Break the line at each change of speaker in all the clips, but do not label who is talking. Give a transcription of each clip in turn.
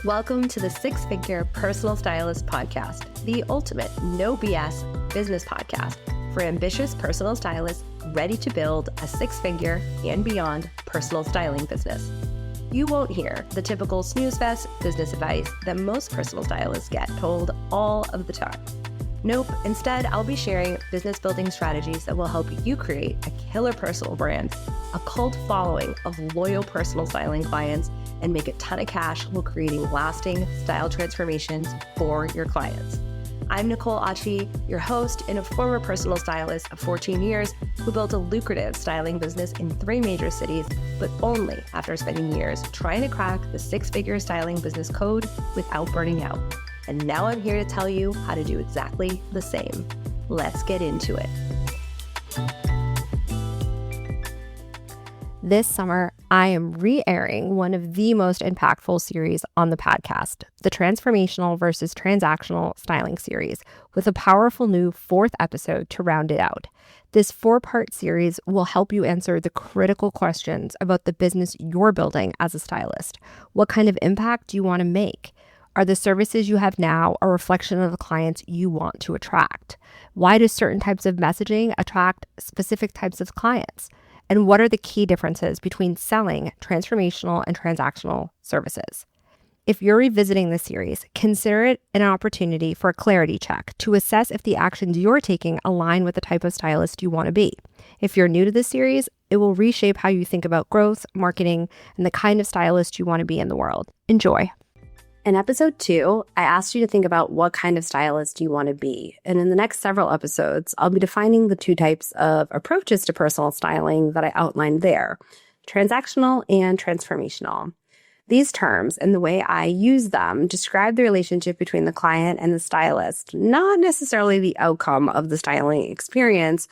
Welcome to the Six Figure Personal Stylist podcast, the ultimate no BS business podcast for ambitious personal stylists ready to build a six-figure and beyond personal styling business. You won't hear the typical snooze fest business advice that most personal stylists get told all of the time. Nope, instead, I'll be sharing business building strategies that will help you create a killer personal brand, a cult following of loyal personal styling clients, and make a ton of cash while creating lasting style transformations for your clients. I'm Nicole Achi, your host and a former personal stylist of 14 years who built a lucrative styling business in 3 major cities, but only after spending years trying to crack the six-figure styling business code without burning out. And now I'm here to tell you how to do exactly the same. Let's get into it. This summer, I am re-airing one of the most impactful series on the podcast, the Transformational versus Transactional Styling series, with a powerful new 4th episode to round it out. This 4-part series will help you answer the critical questions about the business you're building as a stylist. What kind of impact do you want to make? Are the services you have now a reflection of the clients you want to attract? Why do certain types of messaging attract specific types of clients? And what are the key differences between selling transformational and transactional services? If you're revisiting this series, consider it an opportunity for a clarity check to assess if the actions you're taking align with the type of stylist you want to be. If you're new to this series, it will reshape how you think about growth, marketing, and the kind of stylist you want to be in the world. Enjoy. In episode 2, I asked you to think about what kind of stylist you want to be. And in the next several episodes, I'll be defining the 2 types of approaches to personal styling that I outlined there, transactional and transformational. These terms and the way I use them describe the relationship between the client and the stylist, not necessarily the outcome of the styling experience,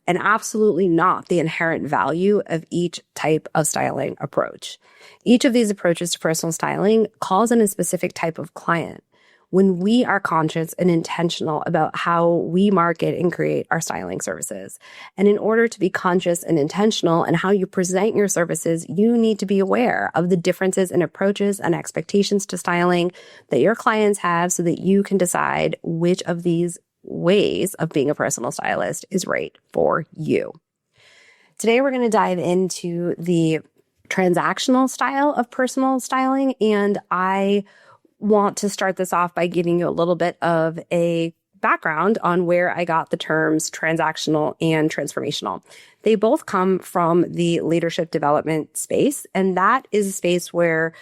and absolutely not the inherent value of each type of styling approach. Each of these approaches to personal styling calls in a specific type of client. When we are conscious and intentional about how we market and create our styling services. And in order to be conscious and intentional in how you present your services, you need to be aware of the differences in approaches and expectations to styling that your clients have so that you can decide which of these ways of being a personal stylist is right for you. Today, we're going to dive into the transactional style of personal styling, and I want to start this off by giving you a little bit of a background on where I got the terms transactional and transformational. They both come from the leadership development space, and that is a space where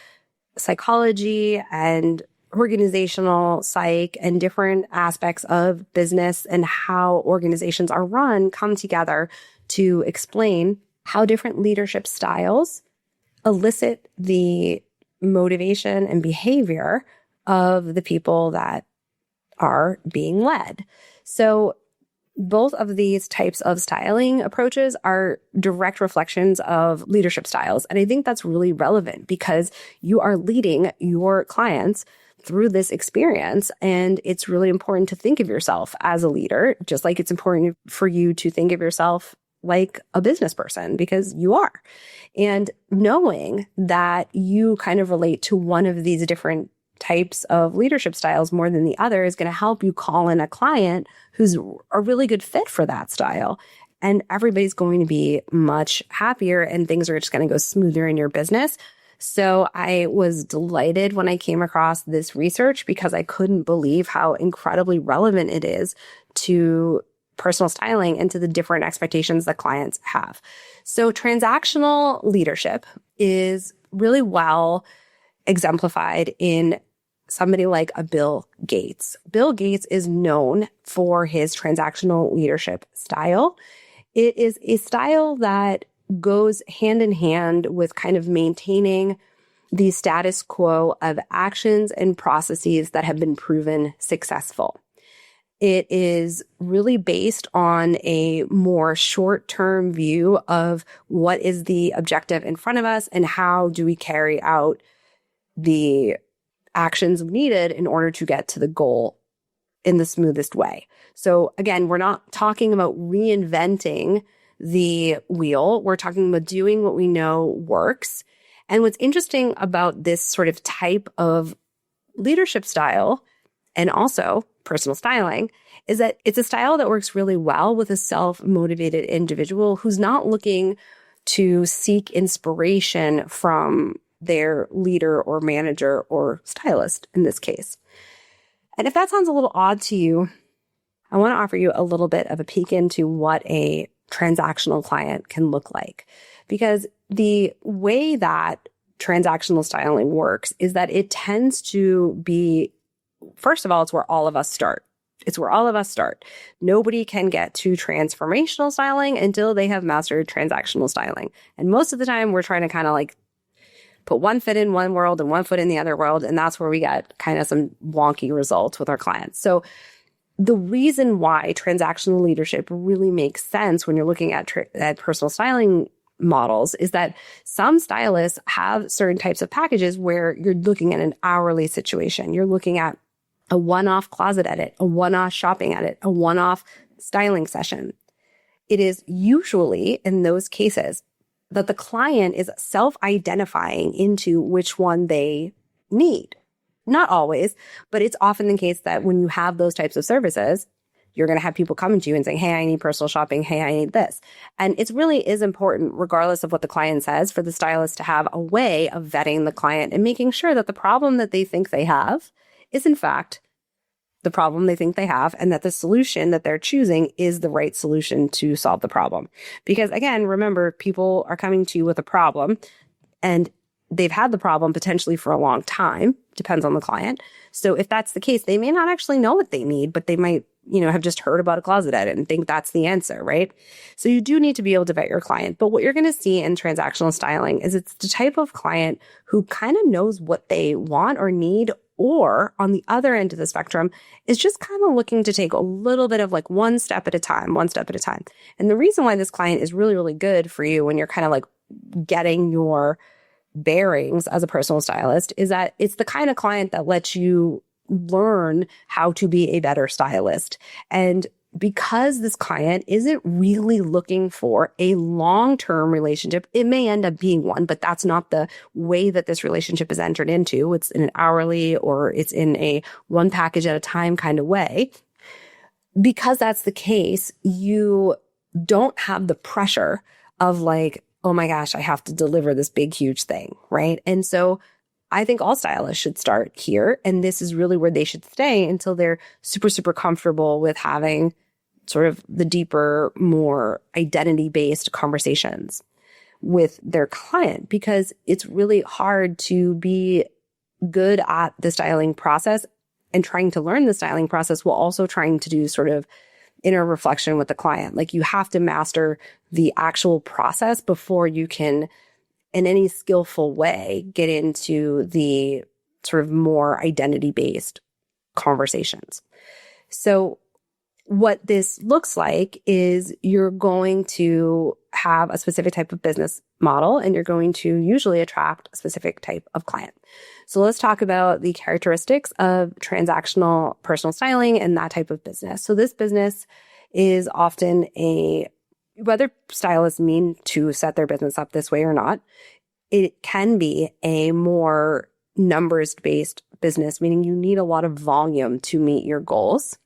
psychology and organizational psych and different aspects of business and how organizations are run come together to explain how different leadership styles elicit the motivation and behavior of the people that are being led. So both of these types of styling approaches are direct reflections of leadership styles. And I think that's really relevant because you are leading your clients through this experience. And it's really important to think of yourself as a leader, just like it's important for you to think of yourself like a business person, because you are. And knowing that you kind of relate to one of these different types of leadership styles more than the other is going to help you call in a client who's a really good fit for that style. And everybody's going to be much happier and things are just going to go smoother in your business. So I was delighted when I came across this research because I couldn't believe how incredibly relevant it is to personal styling and to the different expectations that clients have. So transactional leadership is really well exemplified in somebody like a Bill Gates. Bill Gates is known for his transactional leadership style. It is a style that goes hand in hand with kind of maintaining the status quo of actions and processes that have been proven successful. It is really based on a more short-term view of what is the objective in front of us and how do we carry out the actions needed in order to get to the goal in the smoothest way. So again, we're not talking about reinventing the wheel. We're talking about doing what we know works. And what's interesting about this sort of type of leadership style and also personal styling is that it's a style that works really well with a self-motivated individual who's not looking to seek inspiration from their leader or manager or stylist in this case. And if that sounds a little odd to you, I want to offer you a little bit of a peek into what a transactional client can look like. Because the way that transactional styling works is that it tends to be, first of all, it's where all of us start. It's where all of us start. Nobody can get to transformational styling until they have mastered transactional styling. And most of the time, we're trying to kind of like put one foot in one world and one foot in the other world. And that's where we get kind of some wonky results with our clients. So the reason why transactional leadership really makes sense when you're looking at personal styling models is that some stylists have certain types of packages where you're looking at an hourly situation. You're looking at a one-off closet edit, a one-off shopping edit, a one-off styling session. It is usually in those cases that the client is self-identifying into which one they need. Not always, but it's often the case that when you have those types of services, you're going to have people coming to you and saying, hey, I need personal shopping. Hey, I need this. And it really is important, regardless of what the client says, for the stylist to have a way of vetting the client and making sure that the problem that they think they have is, in fact, the problem they think they have, and that the solution that they're choosing is the right solution to solve the problem. Because again, remember, people are coming to you with a problem and they've had the problem potentially for a long time, depends on the client. So if that's the case, they may not actually know what they need, but they might, have just heard about a closet edit and think that's the answer, right? So you do need to be able to vet your client. But what you're going to see in transactional styling is it's the type of client who kind of knows what they want or need, or on the other end of the spectrum is just kind of looking to take a little bit of like one step at a time. And the reason why this client is really, really good for you when you're kind of like getting your bearings as a personal stylist is that it's the kind of client that lets you learn how to be a better stylist. And because this client isn't really looking for a long-term relationship, it may end up being one, but that's not the way that this relationship is entered into. It's in an hourly or it's in a one package at a time kind of way. Because that's the case, you don't have the pressure of like, oh my gosh, I have to deliver this big, huge thing, right? And so I think all stylists should start here. And this is really where they should stay until they're super, super comfortable with having sort of the deeper, more identity-based conversations with their client, because it's really hard to be good at the styling process and trying to learn the styling process while also trying to do sort of inner reflection with the client. Like you have to master the actual process before you can, in any skillful way, get into the sort of more identity-based conversations. So what this looks like is you're going to have a specific type of business model and you're going to usually attract a specific type of client. So let's talk about the characteristics of transactional personal styling and that type of business. So this business is often whether stylists mean to set their business up this way or not, it can be a more numbers-based business, meaning you need a lot of volume to meet your goals.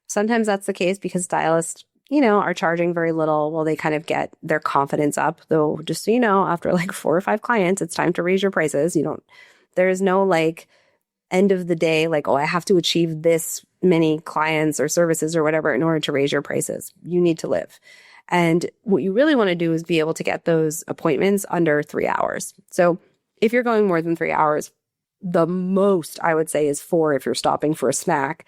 Sometimes that's the case because stylists, are charging very little. Well, they kind of get their confidence up, though, just so you know, after like 4 or 5 clients, it's time to raise your prices. There is no like end of the day, like, oh, I have to achieve this many clients or services or whatever in order to raise your prices. You need to live. And what you really want to do is be able to get those appointments under 3 hours. So if you're going more than 3 hours, the most I would say is 4 if you're stopping for a snack.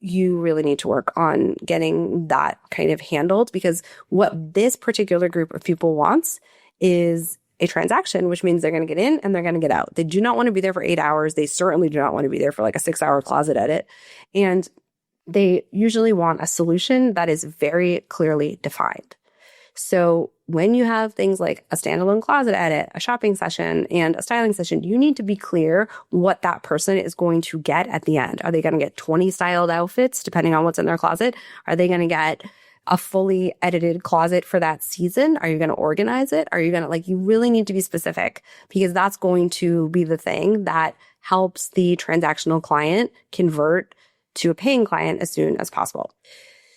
You really need to work on getting that kind of handled, because what this particular group of people wants is a transaction, which means they're going to get in and they're going to get out. They do not want to be there for 8 hours. They certainly do not want to be there for like a 6-hour closet edit. And they usually want a solution that is very clearly defined. So when you have things like a standalone closet edit, a shopping session, and a styling session, you need to be clear what that person is going to get at the end. Are they going to get 20 styled outfits, depending on what's in their closet? Are they going to get a fully edited closet for that season? Are you going to organize it? Are you going to you really need to be specific, because that's going to be the thing that helps the transactional client convert to a paying client as soon as possible.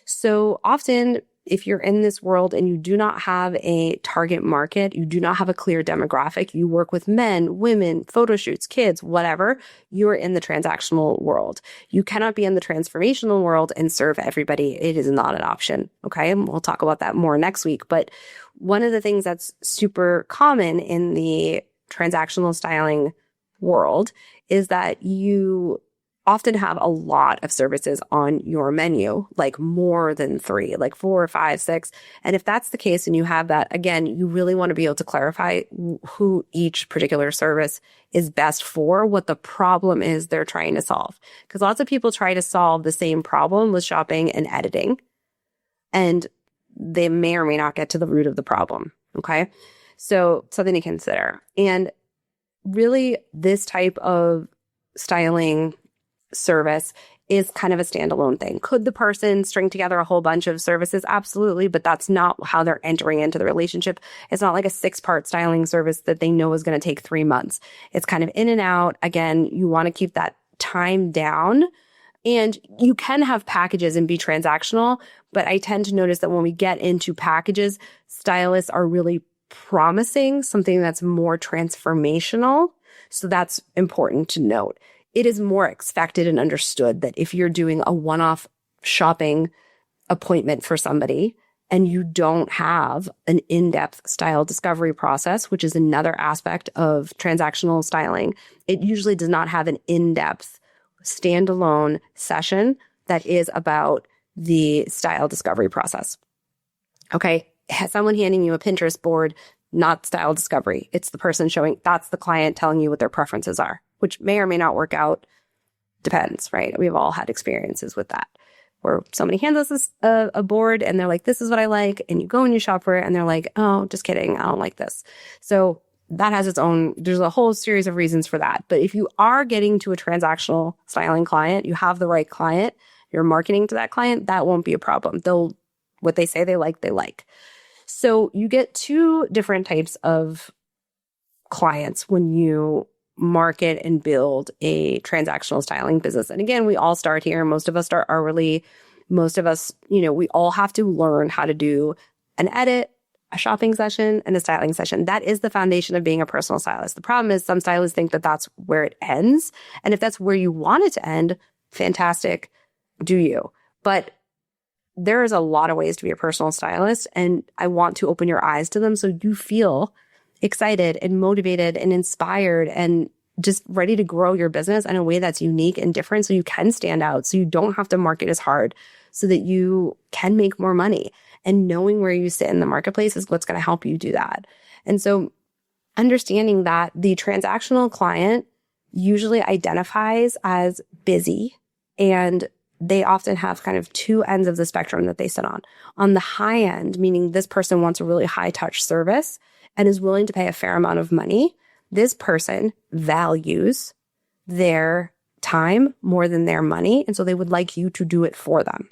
So often, if you're in this world and you do not have a target market, you do not have a clear demographic, you work with men, women, photo shoots, kids, whatever, you're in the transactional world. You cannot be in the transformational world and serve everybody. It is not an option. Okay. And we'll talk about that more next week. But one of the things that's super common in the transactional styling world is that you often have a lot of services on your menu, like more than 3, like 4, 5, 6. And if that's the case and you have that, again, you really want to be able to clarify who each particular service is best for, what the problem is they're trying to solve. Because lots of people try to solve the same problem with shopping and editing, and they may or may not get to the root of the problem. Okay. So something to consider. And really, this type of styling service is kind of a standalone thing. Could the person string together a whole bunch of services? Absolutely, but that's not how they're entering into the relationship. It's not like a 6-part styling service that they know is going to take 3 months. It's kind of in and out. Again, you want to keep that time down. And you can have packages and be transactional, but I tend to notice that when we get into packages, stylists are really promising something that's more transformational. So that's important to note. It is more expected and understood that if you're doing a one-off shopping appointment for somebody and you don't have an in-depth style discovery process, which is another aspect of transactional styling, it usually does not have an in-depth standalone session that is about the style discovery process. Okay, someone handing you a Pinterest board, not style discovery. It's the person showing, that's the client telling you what their preferences are, which may or may not work out. Depends, right? We've all had experiences with that, where somebody hands us a board and they're like, this is what I like. And you go and you shop for it and they're like, oh, just kidding, I don't like this. So that has its own, there's a whole series of reasons for that. But if you are getting to a transactional styling client, you have the right client, you're marketing to that client, that won't be a problem. What they say they like. So you get 2 different types of clients when you market and build a transactional styling business. And again, we all start here. Most of us start hourly. Most of us, we all have to learn how to do an edit, a shopping session, and a styling session. That is the foundation of being a personal stylist. The problem is some stylists think that that's where it ends. And if that's where you want it to end, fantastic, do you. But there is a lot of ways to be a personal stylist, and I want to open your eyes to them so you feel excited and motivated and inspired and just ready to grow your business in a way that's unique and different, so you can stand out, so you don't have to market as hard, so that you can make more money. And knowing where you sit in the marketplace is what's going to help you do that. And so understanding that the transactional client usually identifies as busy, and they often have kind of 2 ends of the spectrum that they sit on. On the high end, meaning this person wants a really high touch service and is willing to pay a fair amount of money. This person values their time more than their money, and so they would like you to do it for them.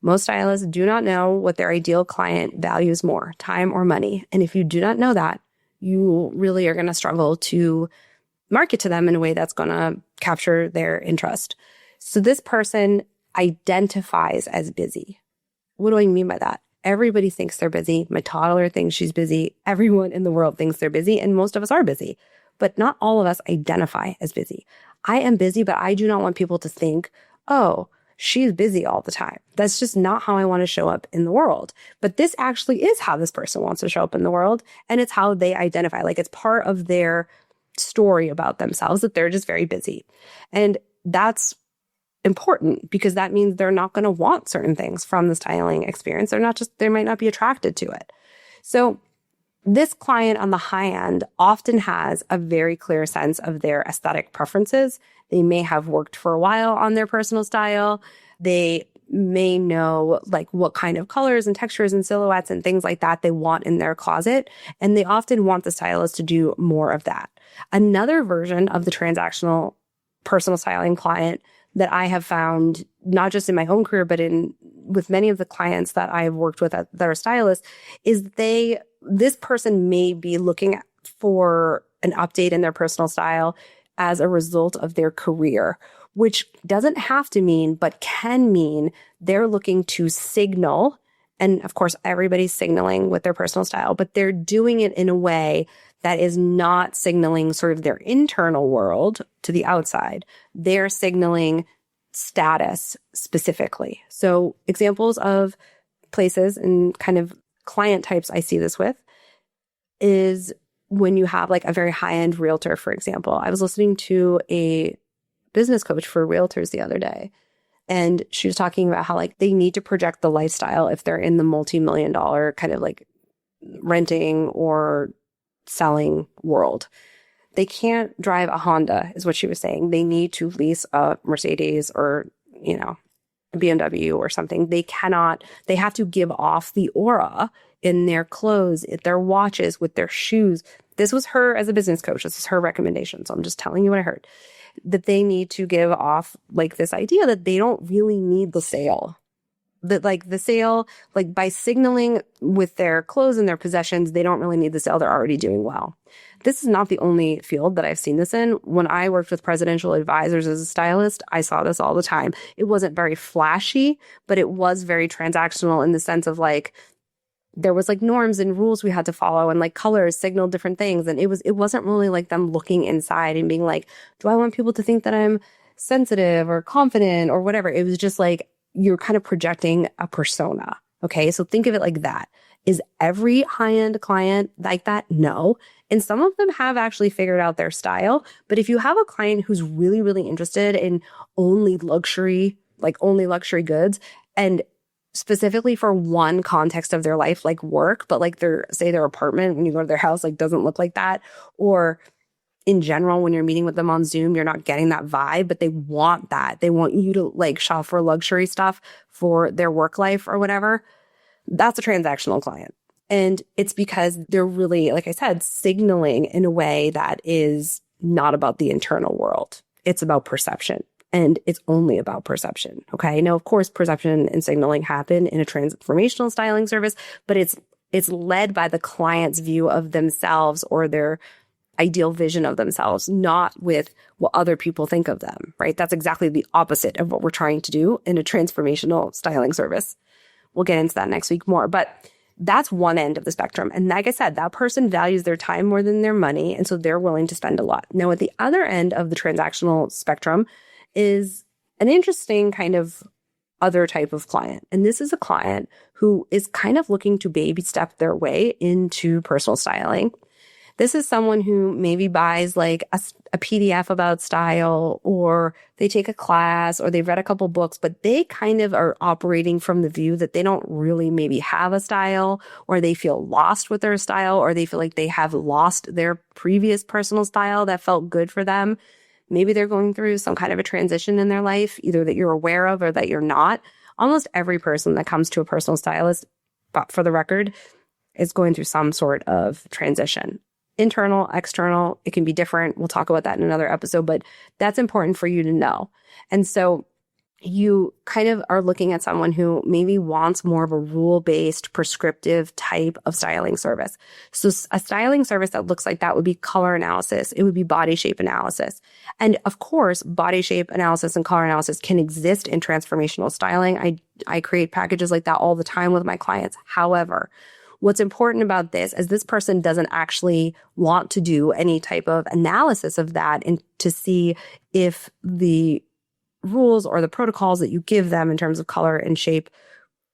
Most stylists do not know what their ideal client values more, time or money. And if you do not know that, you really are going to struggle to market to them in a way that's going to capture their interest. So this person identifies as busy. What do I mean by that? Everybody thinks they're busy. My toddler thinks she's busy. Everyone in the world thinks they're busy, and most of us are busy. But not all of us identify as busy. I am busy, but I do not want people to think, oh, she's busy all the time. That's just not how I want to show up in the world. But this actually is how this person wants to show up in the world, and it's how they identify. Like, it's part of their story about themselves that they're just very busy. And that's important because that means they're not going to want certain things from the styling experience. They might not be attracted to it. So this client on the high end often has a very clear sense of their aesthetic preferences. They may have worked for a while on their personal style. They may know like what kind of colors and textures and silhouettes and things like that they want in their closet. And they often want the stylist to do more of that. Another version of the transactional personal styling client that I have found, not just in my own career, but with many of the clients that I've worked with that are stylists, is this person may be looking for an update in their personal style as a result of their career, which doesn't have to mean, but can mean they're looking to signal. And of course, everybody's signaling with their personal style, but they're doing it in a way that is not signaling sort of their internal world to the outside. They're signaling status specifically. So examples of places and kind of client types I see this with is when you have like a very high-end realtor, for example. I was listening to a business coach for realtors the other day, and she was talking about how like they need to project the lifestyle if they're in the multi-million-dollar kind of like renting or selling world. They can't drive a Honda, is what she was saying. They need to lease a Mercedes or, a BMW or something. They have to give off the aura in their clothes, in their watches, with their shoes. This was her as a business coach. This is her recommendation. So I'm just telling you what I heard. That they need to give off like this idea that they don't really need the sale. That like the sale, like by signaling with their clothes and their possessions, they don't really need the sale. They're already doing well. This is not the only field that I've seen this in. When I worked with presidential advisors as a stylist, I saw this all the time. It wasn't very flashy, but it was very transactional in the sense of like, there was like norms and rules we had to follow, and like colors signaled different things. And it wasn't really like them looking inside and being like, do I want people to think that I'm sensitive or confident or whatever? It was just like, you're kind of projecting a persona. Okay. So think of it like that. Is every high-end client like that? No. And some of them have actually figured out their style. But if you have a client who's really, really interested in only luxury goods, and specifically for one context of their life, like work, but like their apartment, when you go to their house, like doesn't look like that, or in general, when you're meeting with them on Zoom, you're not getting that vibe, but they want that. They want you to like shop for luxury stuff for their work life or whatever. That's a transactional client. And it's because they're really, like I said, signaling in a way that is not about the internal world. It's about perception. And it's only about perception. Okay. Now, of course, perception and signaling happen in a transformational styling service, but it's led by the client's view of themselves or their ideal vision of themselves, not with what other people think of them, right? That's exactly the opposite of what we're trying to do in a transformational styling service. We'll get into that next week more, but that's one end of the spectrum. And like I said, that person values their time more than their money, and so they're willing to spend a lot. Now, at the other end of the transactional spectrum is an interesting kind of other type of client. And this is a client who is kind of looking to baby step their way into personal styling. This is someone who maybe buys like a PDF about style, or they take a class, or they've read a couple books, but they kind of are operating from the view that they don't really maybe have a style, or they feel lost with their style, or they feel like they have lost their previous personal style that felt good for them. Maybe they're going through some kind of a transition in their life, either that you're aware of or that you're not. Almost every person that comes to a personal stylist, but for the record, is going through some sort of transition. Internal, external, it can be different. We'll talk about that in another episode, but that's important for you to know. And so you kind of are looking at someone who maybe wants more of a rule-based, prescriptive type of styling service. So a styling service that looks like that would be color analysis. It would be body shape analysis. And of course, body shape analysis and color analysis can exist in transformational styling. I create packages like that all the time with my clients. However, what's important about this is this person doesn't actually want to do any type of analysis of that and to see if the rules or the protocols that you give them in terms of color and shape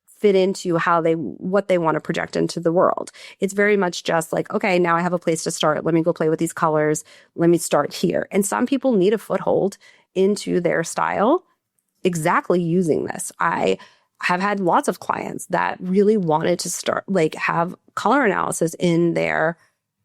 fit into what they want to project into the world. It's very much just like, okay, now I have a place to start. Let me go play with these colors. Let me start here. And some people need a foothold into their style exactly using this. I have had lots of clients that really wanted to start, like have color analysis in their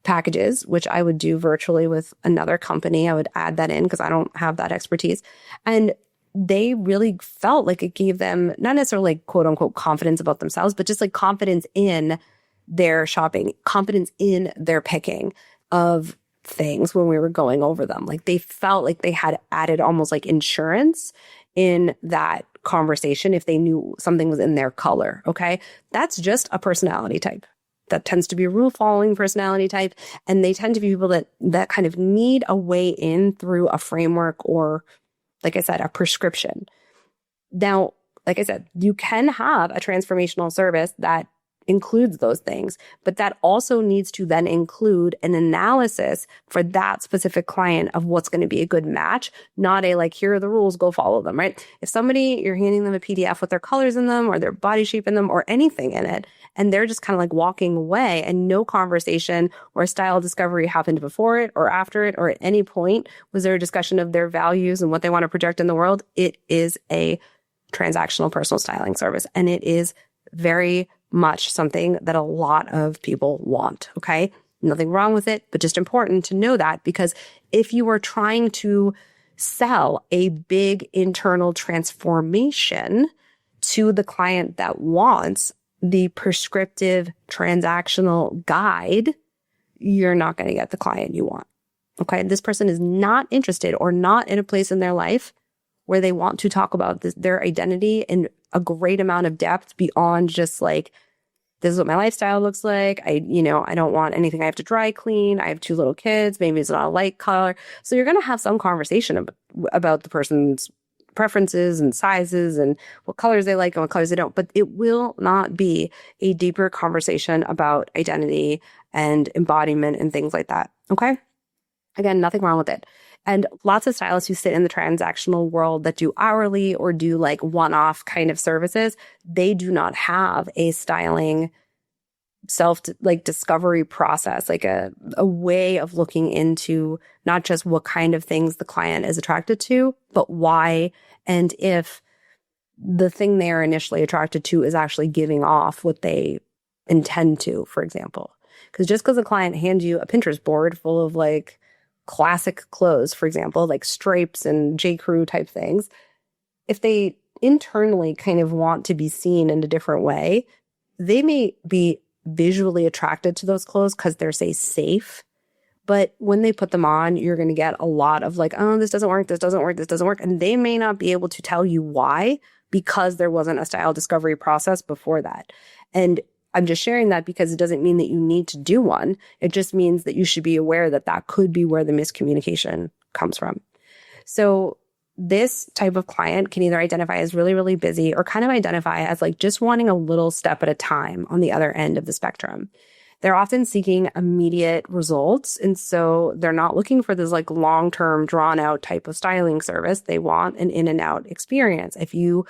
packages, which I would do virtually with another company. I would add that in because I don't have that expertise. And they really felt like it gave them not necessarily like quote unquote confidence about themselves, but just like confidence in their shopping, confidence in their picking of things when we were going over them. Like they felt like they had added almost like insurance in that conversation if they knew something was in their color. Okay. That's just a personality type. That tends to be a rule following personality type. And they tend to be people that kind of need a way in through a framework or, like I said, a prescription. Now, like I said, you can have a transformational service that includes those things, but that also needs to then include an analysis for that specific client of what's going to be a good match, not a like, here are the rules, go follow them, right? If somebody, you're handing them a PDF with their colors in them or their body shape in them or anything in it, and they're just kind of like walking away and no conversation or style discovery happened before it or after it, or at any point was there a discussion of their values and what they want to project in the world, it is a transactional personal styling service. And it is very much something that a lot of people want. Okay. Nothing wrong with it, but just important to know that, because if you are trying to sell a big internal transformation to the client that wants the prescriptive transactional guide, you're not going to get the client you want. Okay. This person is not interested or not in a place in their life where they want to talk about their identity in a great amount of depth beyond just like, this is what my lifestyle looks like. I don't want anything I have to dry clean. I have 2 little kids. Maybe it's not a light color. So you're going to have some conversation about the person's preferences and sizes and what colors they like and what colors they don't. But it will not be a deeper conversation about identity and embodiment and things like that. Okay? Again, nothing wrong with it. And lots of stylists who sit in the transactional world that do hourly or do like one-off kind of services, they do not have a styling discovery process, like a way of looking into not just what kind of things the client is attracted to, but why, and if the thing they are initially attracted to is actually giving off what they intend to, for example. Because just because a client hands you a Pinterest board full of like classic clothes, for example, like stripes and J. Crew type things, if they internally kind of want to be seen in a different way, they may be visually attracted to those clothes because they're, say, safe. But when they put them on, you're going to get a lot of like, oh, this doesn't work, this doesn't work, this doesn't work. And they may not be able to tell you why, because there wasn't a style discovery process before that. And I'm just sharing that because it doesn't mean that you need to do one. It just means that you should be aware that that could be where the miscommunication comes from. So this type of client can either identify as really, really busy or kind of identify as like just wanting a little step at a time on the other end of the spectrum. They're often seeking immediate results. And so they're not looking for this like long-term drawn out type of styling service. They want an in and out experience. If you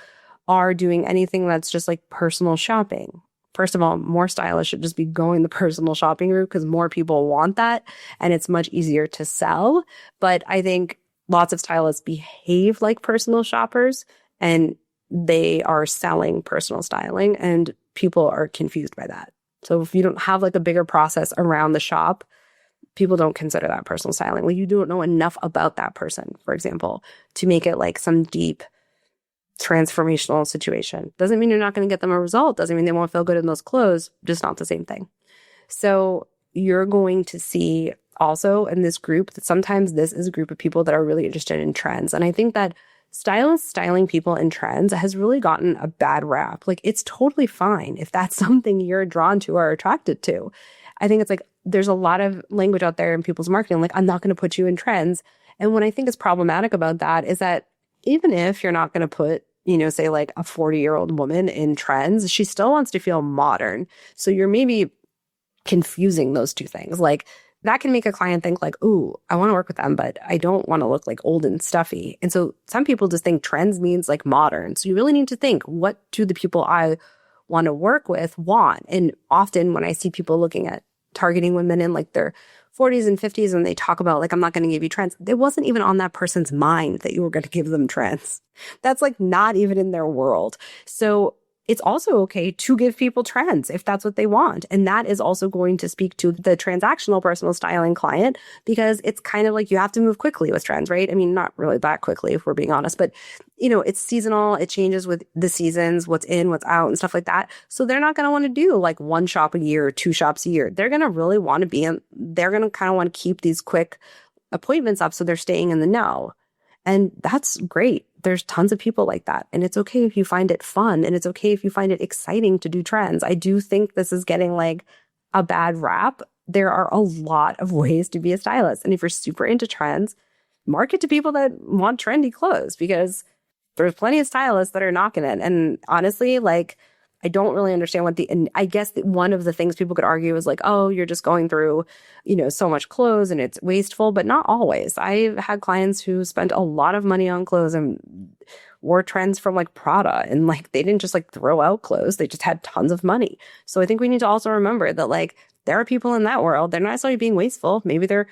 are doing anything that's just like personal shopping, first of all, more stylists should just be going the personal shopping route because more people want that and it's much easier to sell. But I think lots of stylists behave like personal shoppers and they are selling personal styling and people are confused by that. So if you don't have like a bigger process around the shop, people don't consider that personal styling. Well, you don't know enough about that person, for example, to make it like some deep transformational situation. Doesn't mean you're not going to get them a result. Doesn't mean they won't feel good in those clothes. Just not the same thing. So you're going to see also in this group that sometimes this is a group of people that are really interested in trends. And I think that stylists styling people in trends has really gotten a bad rap. Like it's totally fine if that's something you're drawn to or attracted to. I think it's like there's a lot of language out there in people's marketing, like I'm not going to put you in trends. And what I think is problematic about that is that even if you're not going to put, say like a 40-year-old woman in trends, she still wants to feel modern. So you're maybe confusing those two things. Like that can make a client think like, ooh, I want to work with them, but I don't want to look like old and stuffy. And so some people just think trends means like modern. So you really need to think, what do the people I want to work with want? And often when I see people looking at targeting women in like their 40s and 50s and they talk about like, I'm not going to give you trends. It wasn't even on that person's mind that you were going to give them trends. That's like not even in their world. So it's also okay to give people trends if that's what they want. And that is also going to speak to the transactional personal styling client because it's kind of like you have to move quickly with trends, right? I mean, not really that quickly if we're being honest, but it's seasonal. It changes with the seasons, what's in, what's out and stuff like that. So they're not going to want to do like one shop a year or 2 shops a year. They're going to really want to be in, they're going to kind of want to keep these quick appointments up so they're staying in the know. And that's great.
there's tons of people like that. And it's okay if you find it fun, and it's okay if you find it exciting to do trends. I do think this is getting like a bad rap. There are a lot of ways to be a stylist. And if you're super into trends, market to people that want trendy clothes, because there's plenty of stylists that are knocking it. And honestly, like, I don't really understand and I guess that one of the things people could argue is like, oh, you're just going through, so much clothes and it's wasteful, but not always. I've had clients who spent a lot of money on clothes and wore trends from like Prada, and like they didn't just like throw out clothes. They just had tons of money. So I think we need to also remember that like there are people in that world. They're not necessarily being wasteful. Maybe they're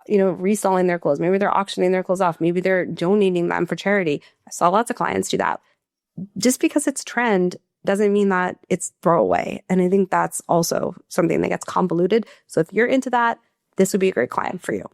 reselling their clothes. Maybe they're auctioning their clothes off. Maybe they're donating them for charity. I saw lots of clients do that. Just because it's trend doesn't mean that it's throwaway. And I think that's also something that gets convoluted. So if you're into that, this would be a great client for you.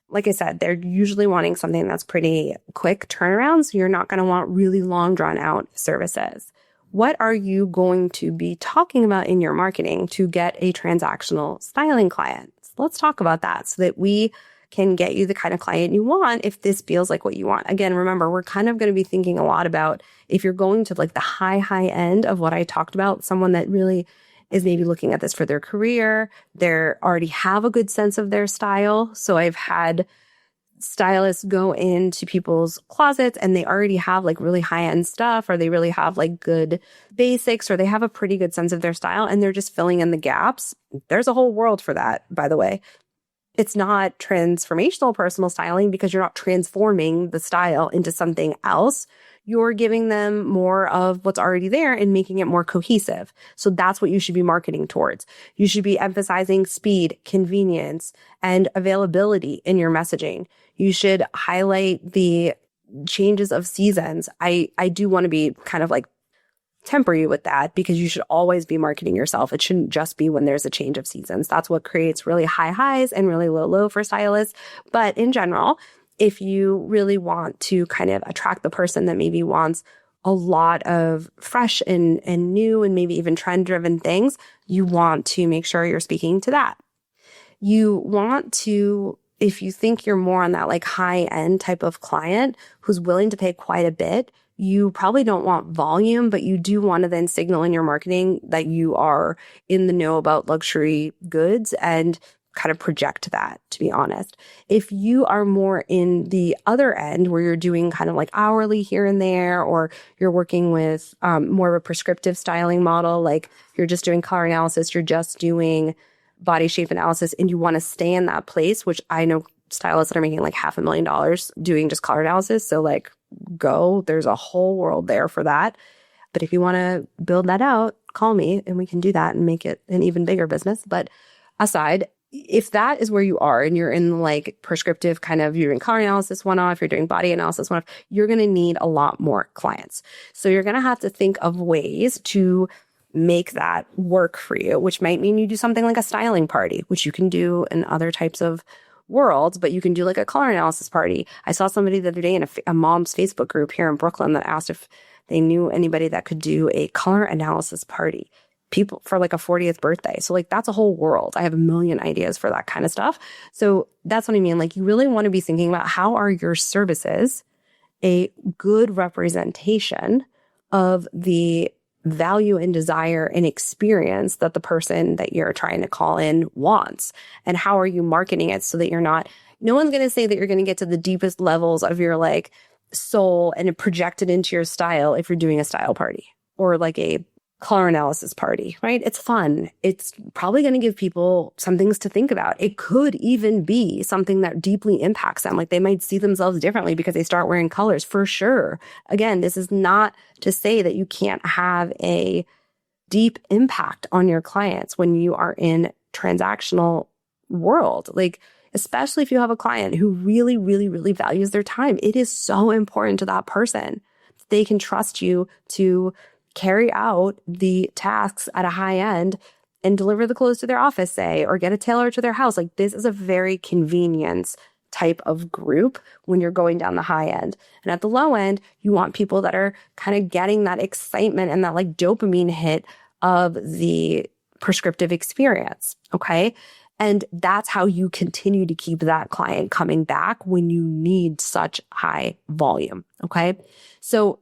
Like I said, they're usually wanting something that's pretty quick turnaround. So you're not going to want really long drawn out services. What are you going to be talking about in your marketing to get a transactional styling client? Let's talk about that so that we can get you the kind of client you want if this feels like what you want. Again, remember, we're kind of going to be thinking a lot about if you're going to like the high end of what I talked about, someone that really is maybe looking at this for their career. They already have a good sense of their style. So I've had stylists go into people's closets and they already have like really high-end stuff, or they really have like good basics, or they have a pretty good sense of their style and they're just filling in the gaps. There's a whole world for that, by the way. It's not transformational personal styling because you're not transforming the style into something else. You're giving them more of what's already there and making it more cohesive. So that's what you should be marketing towards. You should be emphasizing speed, convenience, and availability in your messaging. You should highlight the changes of seasons. I do want to be kind of like temper you with that, because you should always be marketing yourself. It shouldn't just be when there's a change of seasons. That's what creates really high highs and really low for stylists. But in general, if you really want to kind of attract the person that maybe wants a lot of fresh and new and maybe even trend-driven things, you want to make sure you're speaking to that. You want to, if you think you're more on that like high-end type of client who's willing to pay quite a bit, you probably don't want volume, but you do want to then signal in your marketing that you are in the know about luxury goods and kind of project that, to be honest. If you are more in the other end where you're doing kind of like hourly here and there, or you're working with more of a prescriptive styling model, like you're just doing color analysis, you're just doing body shape analysis, and you want to stay in that place, which I know stylists that are making like $500,000 doing just color analysis. So like, there's a whole world there for that. But if you want to build that out, call me and we can do that and make it an even bigger business. But aside, if that is where you are and you're in like prescriptive kind of, you're doing color analysis one-off, you're doing body analysis one-off, you're going to need a lot more clients. So you're going to have to think of ways to make that work for you, which might mean you do something like a styling party, which you can do in other types of worlds, but you can do like a color analysis party. I saw somebody the other day in a mom's Facebook group here in Brooklyn that asked if they knew anybody that could do a color analysis party, people for like a 40th birthday. So like that's a whole world. I have a million ideas for that kind of stuff. So that's what I mean. Like you really want to be thinking about how are your services a good representation of the value and desire and experience that the person that you're trying to call in wants. And how are you marketing it so that no one's going to say that you're going to get to the deepest levels of your like soul and project it into your style if you're doing a style party or like a color analysis party, right? It's fun. It's probably going to give people some things to think about. It could even be something that deeply impacts them. Like they might see themselves differently because they start wearing colors for sure. Again, this is not to say that you can't have a deep impact on your clients when you are in transactional world. Like, especially if you have a client who really, really, really values their time, it is so important to that person. They can trust you to carry out the tasks at a high end and deliver the clothes to their office, say, or get a tailor to their house. Like this is a very convenience type of group when you're going down the high end. And at the low end, you want people that are kind of getting that excitement and that like dopamine hit of the prescriptive experience. Okay. And that's how you continue to keep that client coming back when you need such high volume. Okay. So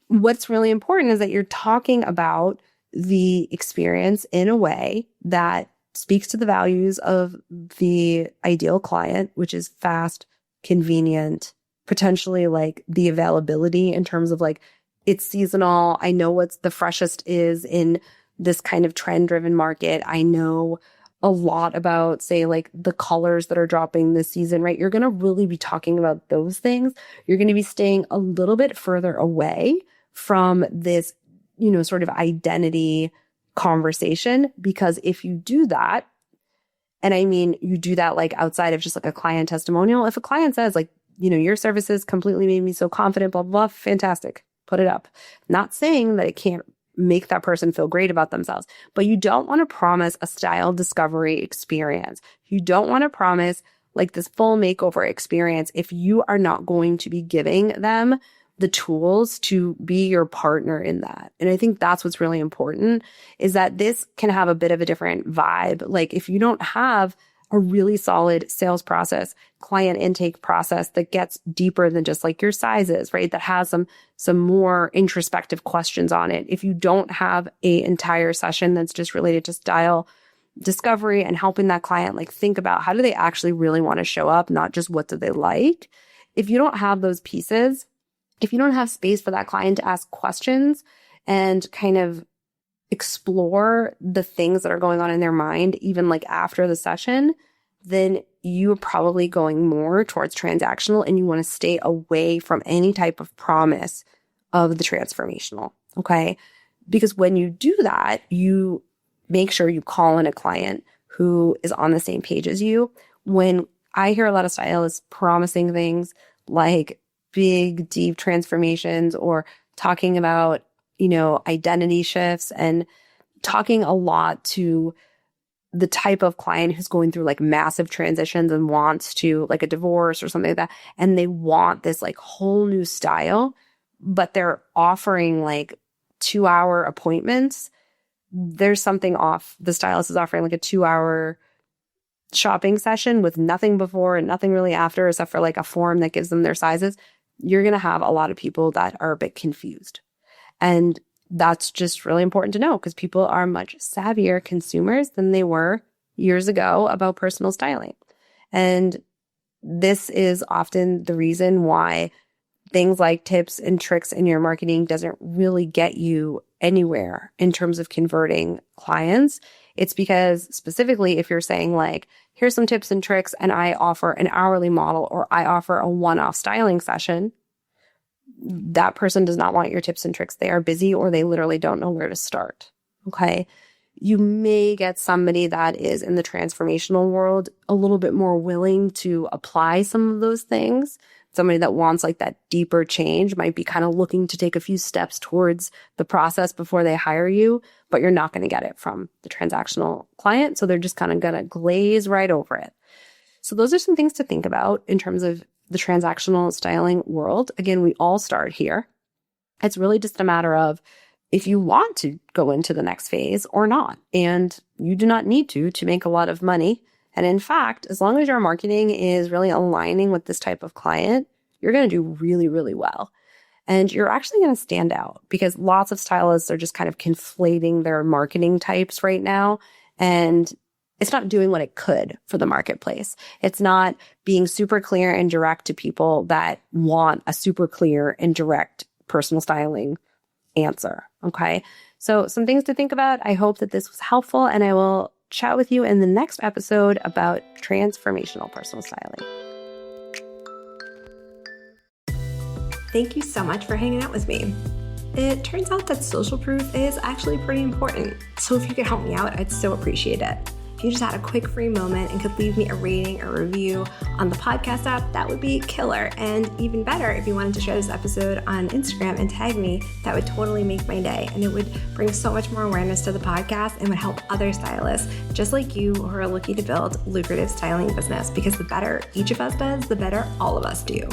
what's really important is that you're talking about the experience in a way that speaks to the values of the ideal client, which is fast, convenient, potentially like the availability in terms of like it's seasonal. I know what's the freshest is in this kind of trend driven market. I know a lot about, say, like the colors that are dropping this season, right? You're going to really be talking about those things. You're going to be staying a little bit further away from this, sort of identity conversation, because if you do that, and I mean, you do that like outside of just like a client testimonial, if a client says like, your services completely made me so confident, blah, blah, blah, fantastic, put it up. Not saying that it can't make that person feel great about themselves, but you don't want to promise a style discovery experience. You don't want to promise like this full makeover experience if you are not going to be giving them the tools to be your partner in that. And I think that's what's really important, is that this can have a bit of a different vibe. Like if you don't have a really solid sales process, client intake process that gets deeper than just like your sizes, right? That has some more introspective questions on it. If you don't have an entire session that's just related to style discovery and helping that client like think about how do they actually really want to show up, not just what do they like. If you don't have those pieces, if you don't have space for that client to ask questions and kind of explore the things that are going on in their mind, even like after the session, then you're probably going more towards transactional and you want to stay away from any type of promise of the transformational. Okay. Because when you do that, you make sure you call in a client who is on the same page as you. When I hear a lot of stylists promising things like big, deep transformations or talking about, identity shifts and talking a lot to the type of client who's going through like massive transitions and wants to like a divorce or something like that. And they want this like whole new style, but they're offering like 2-hour appointments. There's something off. The stylist is offering like a 2-hour shopping session with nothing before and nothing really after, except for like a form that gives them their sizes. You're going to have a lot of people that are a bit confused. And that's just really important to know because people are much savvier consumers than they were years ago about personal styling. And this is often the reason why things like tips and tricks in your marketing doesn't really get you anywhere in terms of converting clients. It's because specifically if you're saying like, here's some tips and tricks and I offer an hourly model or I offer a one-off styling session, that person does not want your tips and tricks. They are busy or they literally don't know where to start. Okay. You may get somebody that is in the transformational world a little bit more willing to apply some of those things. Somebody that wants like that deeper change might be kind of looking to take a few steps towards the process before they hire you, but you're not going to get it from the transactional client. So they're just kind of going to glaze right over it. So those are some things to think about in terms of the transactional styling world. Again, we all start here. It's really just a matter of if you want to go into the next phase or not. And you do not need to make a lot of money. And in fact, as long as your marketing is really aligning with this type of client, you're going to do really, really well. And you're actually going to stand out because lots of stylists are just kind of conflating their marketing types right now. And it's not doing what it could for the marketplace. It's not being super clear and direct to people that want a super clear and direct personal styling answer. Okay. So some things to think about. I hope that this was helpful and I will chat with you in the next episode about transformational personal styling.
Thank you so much for hanging out with me. It turns out that social proof is actually pretty important. So if you could help me out, I'd so appreciate it. If you just had a quick free moment and could leave me a rating or review on the podcast app, that would be killer. And even better, if you wanted to share this episode on Instagram and tag me, that would totally make my day. And it would bring so much more awareness to the podcast and would help other stylists just like you who are looking to build lucrative styling business, because the better each of us does, the better all of us do.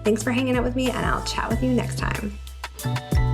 Thanks for hanging out with me, and I'll chat with you next time.